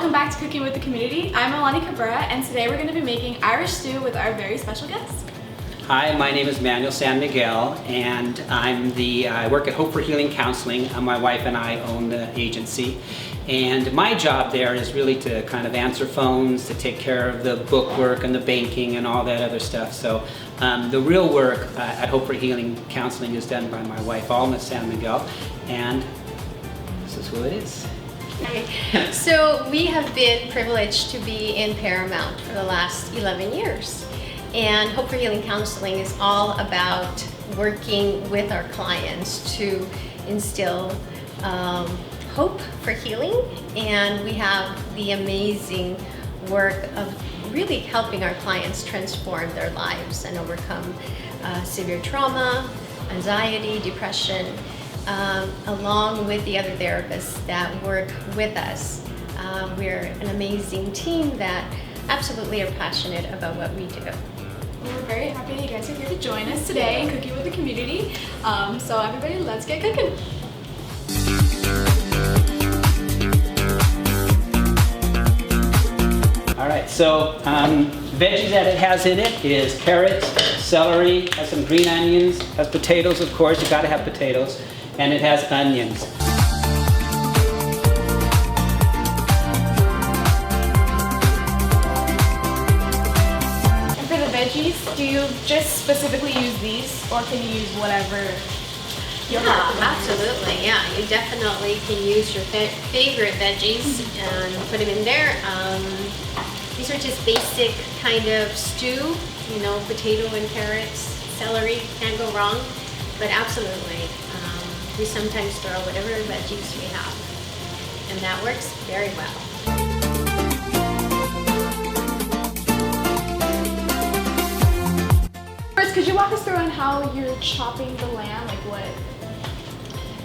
welcome back to Cooking with the Community. I'm Alani Cabrera, and today we're going to be making Irish stew with our very special guest. Hi, my name is Manuel San Miguel, and I work at Hope for Healing Counseling. My wife and I own the agency, and my job there is really to kind of answer phones, to take care of the book work and the banking and all that other stuff. So the real work at Hope for Healing Counseling is done by my wife, Alma San Miguel, and this is who it is. Okay. So we have been privileged to be in Paramount for the last 11 years. And Hope for Healing Counseling is all about working with our clients to instill hope for healing. And we have the amazing work of really helping our clients transform their lives and overcome severe trauma, anxiety, depression, along with the other therapists that work with us. We're an amazing team that absolutely are passionate about what we do. We're very happy that you guys are here to join us today in Cooking with the Community. So everybody, let's get cooking. All right, so veggies that it has in it is carrots, celery, has some green onions, has potatoes, of course, you gotta have potatoes, and it has onions. And for the veggies, do you just specifically use these, or can you use whatever you're Absolutely, yeah. You definitely can use your favorite veggies and put them in there. These are just basic kind of stew, you know, potato and carrots, celery, can't go wrong, but absolutely. We sometimes throw whatever veggies we have, and that works very well. First, could you walk us through on how you're chopping the lamb? Like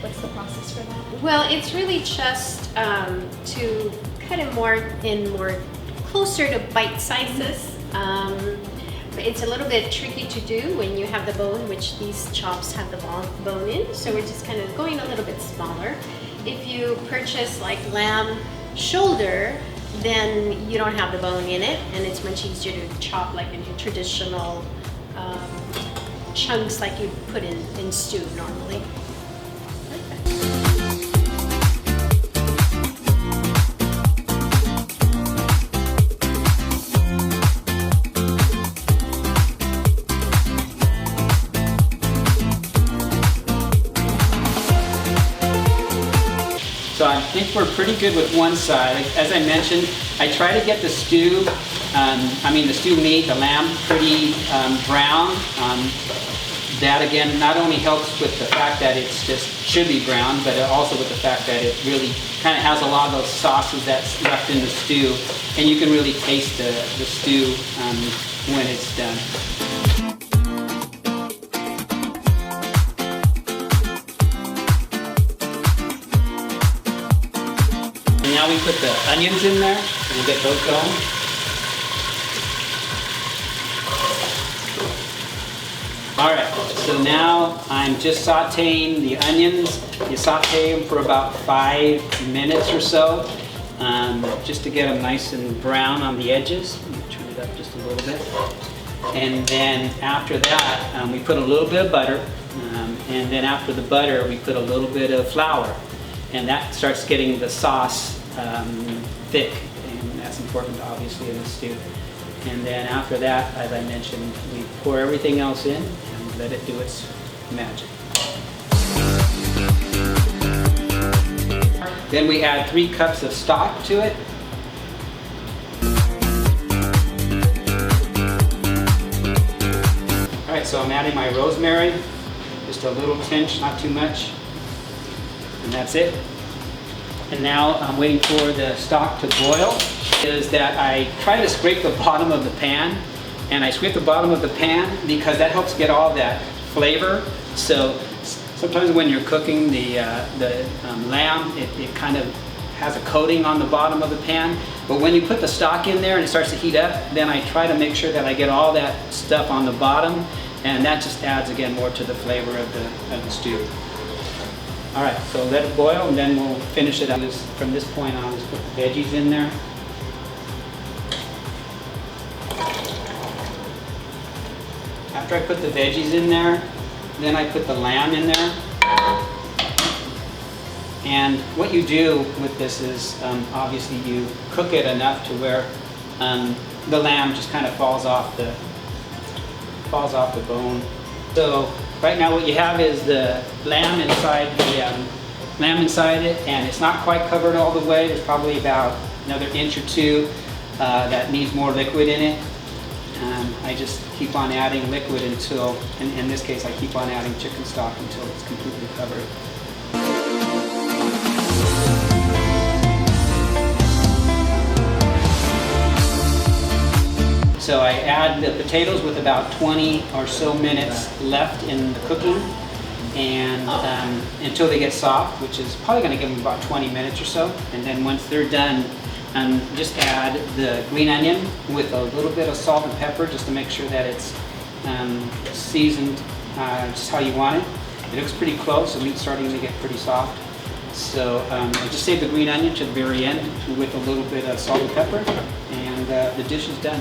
what's the process for that? Well, it's really just to cut it more closer to bite sizes. It's a little bit tricky to do when you have the bone, which these chops have the bone in, so we're just kind of going a little bit smaller. If you purchase like lamb shoulder, then you don't have the bone in it, and it's much easier to chop like in traditional chunks like you put in stew normally. So I think we're pretty good with one side. As I mentioned, I try to get the stew, the stew meat, the lamb, pretty brown. That again not only helps with the fact that it's just should be brown, but also with the fact that it really kind of has a lot of those sauces that's left in the stew, and you can really taste the stew when it's done. Now we put the onions in there, and we'll get those going. All right, so now I'm just sauteing the onions. You saute them for about 5 minutes or so, just to get them nice and brown on the edges. I'm gonna turn it up just a little bit. And then after that, we put a little bit of butter, and then after the butter, we put a little bit of flour, and that starts getting the sauce thick, and that's important obviously in the stew. And then after that, as I mentioned, we pour everything else in and let it do its magic. Then we add 3 cups of stock to it. All right, so I'm adding my rosemary, just a little pinch, not too much, and that's it. And now I'm waiting for the stock to boil. Is that I try to scrape the bottom of the pan, and I scrape the bottom of the pan because that helps get all that flavor. So sometimes when you're cooking the lamb, it kind of has a coating on the bottom of the pan. But when you put the stock in there and it starts to heat up, then I try to make sure that I get all that stuff on the bottom, and that just adds again more to the flavor of the stew. All right, so let it boil, and then we'll finish it up. From this point on, just put the veggies in there. after I put the veggies in there, then I put the lamb in there. And what you do with this is obviously you cook it enough to where the lamb just kind of falls off the bone. So right now what you have is the lamb inside it, and it's not quite covered all the way. There's probably about another inch or two that needs more liquid in it. I just keep on adding liquid until, in this case I keep on adding chicken stock until it's completely covered. So I add the potatoes with about 20 or so minutes left in the cooking, and until they get soft, which is probably going to give them about 20 minutes or so. And then once they're done, just add the green onion with a little bit of salt and pepper just to make sure that it's seasoned just how you want it. It looks pretty close, the meat's starting to get pretty soft. So I just save the green onion to the very end with a little bit of salt and pepper, and the dish is done.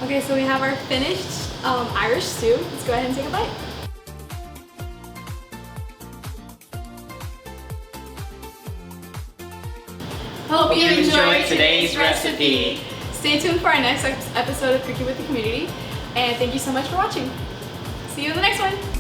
Okay, so we have our finished Irish stew. Let's go ahead and take a bite. Hope you enjoyed today's recipe. Stay tuned for our next episode of Cooking with the Community, and thank you so much for watching. See you in the next one.